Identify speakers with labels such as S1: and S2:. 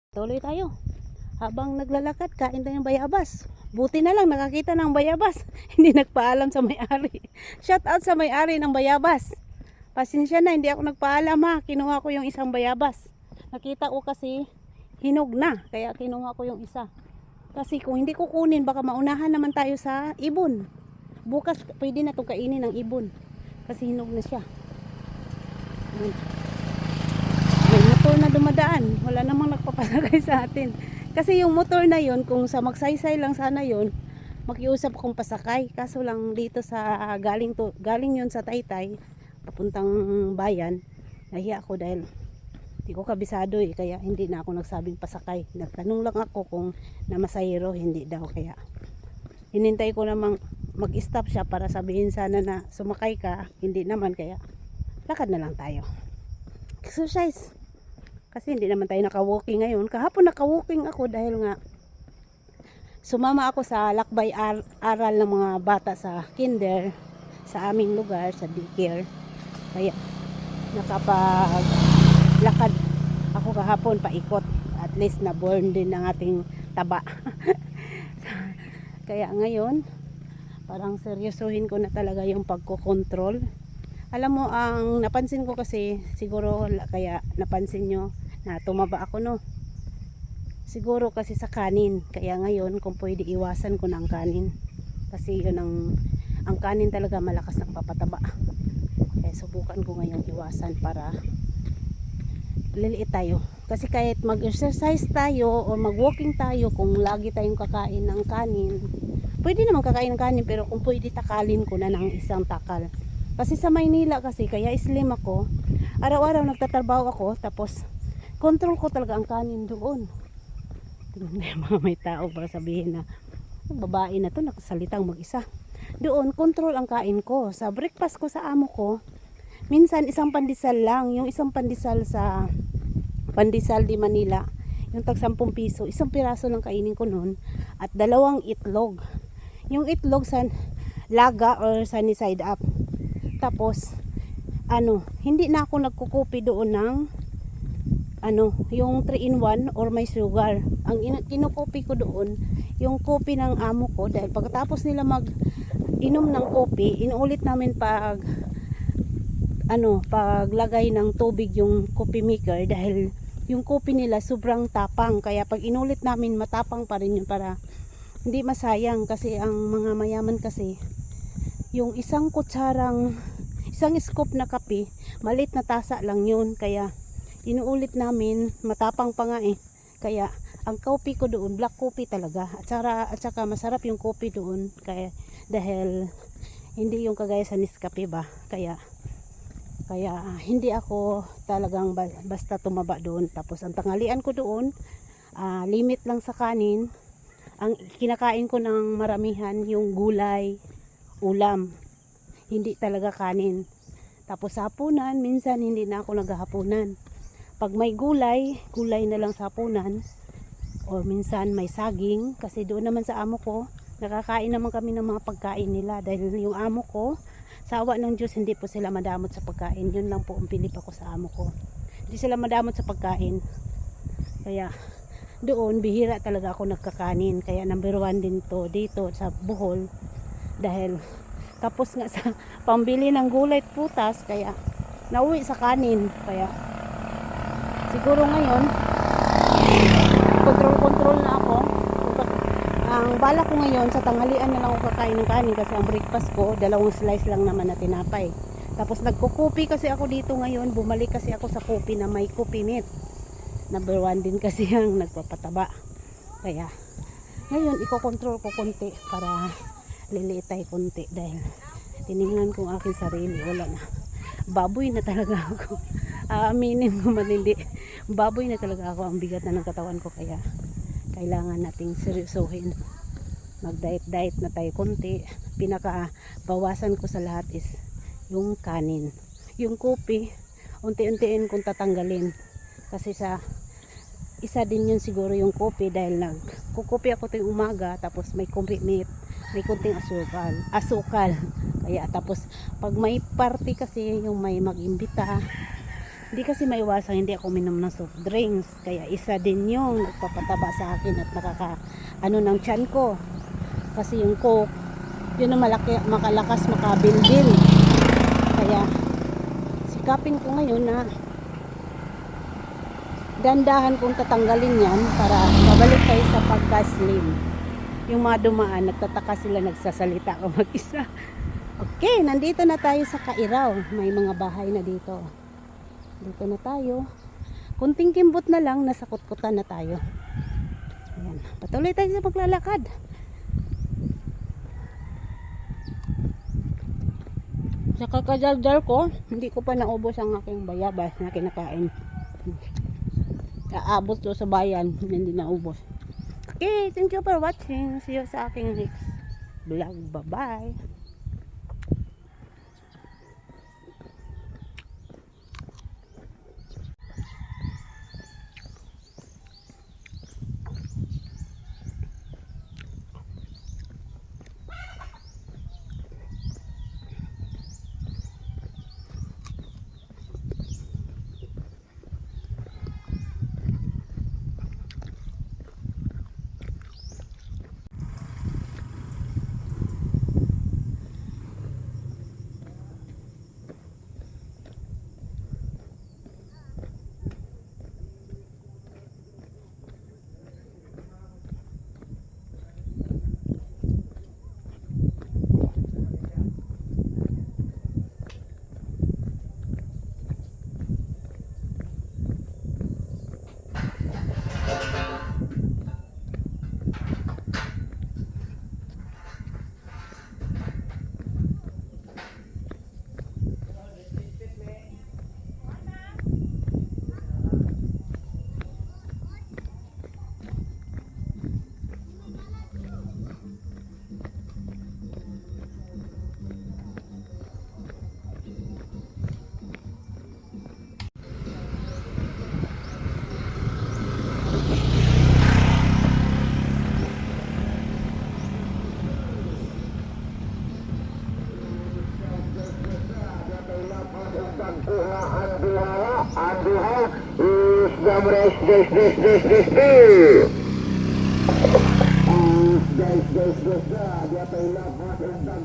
S1: Tuloy tayo. Habang naglalakad, kain tayong bayabas. Buti na lang nakakita ng bayabas. Hindi nagpaalam sa may-ari. Shout out sa may-ari ng bayabas. Pasensya na, hindi ako nagpaalam ha. Kinuha ko yung isang bayabas. Nakita ko kasi hinog na. Kaya kinuha ko yung isa. Kasi kung hindi ko kunin, baka maunahan naman tayo sa ibon. Bukas pwede na itong kainin ng ibon. Kasi hinog na siya. May motor na dumadaan, wala namang nagpapalagay sa atin. Kasi yung motor na yon, kung sa magsaysay lang sana yon, makiusap akong pasakay. Kaso lang dito sa galing yon sa Taytay papuntang bayan, nahiya ako dahil hindi ko kabisado kaya hindi na ako nagsabing pasakay. Nagtanong lang ako kung namasahero, hindi daw, kaya hinintay ko namang mag-stop siya para sabihin sana na sumakay ka, hindi naman, kaya lakad na lang tayo. Exercise. Kasi hindi naman tayo naka-walking ngayon. Kahapon naka-walking ako dahil nga sumama ako sa lakbay aral ng mga bata sa kinder sa aming lugar, sa daycare. Kaya nakapaglakad ako kahapon paikot. At least na-burn din ang ating taba. Kaya ngayon, parang seryosohin ko na talaga yung pagkokontrol. Alam mo, ang napansin ko kasi, siguro kaya napansin nyo na tumaba ako, no? Siguro kasi sa kanin. Kaya ngayon, kung pwede, iwasan ko na ang kanin. Kasi yun ang kanin talaga malakas ng papataba. Kaya subukan ko ngayon iwasan para liliit tayo. Kasi kahit mag-exercise tayo o mag-walking tayo, kung lagi tayong kakain ng kanin, pwede naman kakain ng kanin, pero kung pwede, takalin ko na ng isang takal. Kasi sa Maynila kasi, kaya slim ako, araw-araw nagtatrabaho ako, tapos control ko talaga ang kanin doon. Tingnan mga may tao para sabihin na babae na to nakasalitang mag-isa. Doon control ang kain ko. Sa breakfast ko sa amo ko, minsan isang pandesal lang. Yung isang pandesal sa Pandesal di Manila, yung tag 10 piso, isang piraso lang kainin ko noon, at 2 itlog. Yung itlog sa laga or sunny side up. Tapos hindi na ako nagkukupi doon ng yung 3-in-1 or may sugar. Ang kinukupi ko doon, yung kopi ng amo ko, dahil pagkatapos nila mag-inom ng kopi, inuulit namin paglagay ng tubig yung coffee maker, dahil yung kopi nila sobrang tapang. Kaya pag inulit namin, matapang pa rin yun para hindi masayang. Kasi ang mga mayaman kasi, yung isang scoop na kape, maliit na tasa lang yun. Kaya inuulit namin, matapang pa nga Kaya ang coffee ko doon, black coffee talaga. At saka masarap yung coffee doon. Kaya dahil hindi yung kagaya sa Nescafe ba. Kaya hindi ako talagang basta tumaba doon. Tapos ang tanghalian ko doon, limit lang sa kanin. Ang kinakain ko ng maramihan yung gulay, ulam, hindi talaga kanin. Tapos sa hapunan, minsan hindi na ako naghahapunan. Pag may gulay na lang sa hapunan, o minsan may saging. Kasi doon naman sa amo ko, nakakain naman kami ng mga pagkain nila. Dahil yung amo ko, sa awa ng Diyos, hindi po sila madamot sa pagkain. Yun lang po ang pilip ako sa amo ko. Hindi sila madamot sa pagkain. Kaya doon, bihira talaga ako nagkakanin. Kaya number 1 din to dito sa Bohol. Dahil tapos nga sa pambili ng gulay at putas, kaya nauwi sa kanin. Kaya siguro ngayon, control na ako. Ang bala ko ngayon, sa tanghalian na lang ako kakain ng kanin. Kasi ang breakfast ko, 2 slice lang naman na tinapay. Tapos nagkukupi kasi ako dito ngayon. Bumalik kasi ako sa kopi na may kopi meat. Number 1 din kasi ang nagpapataba. Kaya ngayon, iko-control ko konti para liliit tayo konti. Dahil tinignan ko ang aking sarili, wala na. Baboy na talaga ako. Aminin mo man hindi. Baboy na talaga ako. Ang bigat na ng katawan ko. Kaya kailangan nating seryosohin. Mag-diet na tayo konti. Pinakabawasan ko sa lahat is yung kanin. Yung kopi, unti-untiin kong tatanggalin. Kasi sa isa din yun siguro yung kopi, dahil nagkukupi ako tuwing umaga, tapos may kopi meat, may kunting asukal. Kaya tapos pag may party kasi, yung may mag-imbita, Hindi kasi maiwasan hindi ako minom ng soft drinks. Kaya isa din yung nagpapataba sa akin at nakaka ano ng tiyan ko. Kasi yung Coke, yun ang malaki, makalakas makabilbil. Kaya sikapin ko ngayon na dandahan kong tatanggalin yan para mabalik tayo sa pagka-slim. Yung mga dumaan, nagtataka sila, nagsasalita ko mag-isa. Okay, nandito na tayo sa Kairaw. May mga bahay na dito. Dito na tayo. Kunting kimbot na lang, nasa kutkutan na tayo. Ayan. Patuloy tayo sa paglalakad. Sa kakadaldal ko, hindi ko pa naubos ang aking bayabas na kinakain. Aabot to sa bayan, hindi naubos. Okay, thank you for watching. See you sa aking next vlog. Bye-bye.
S2: Anduha is gamres des. Guys, dia tahu lah, mas dan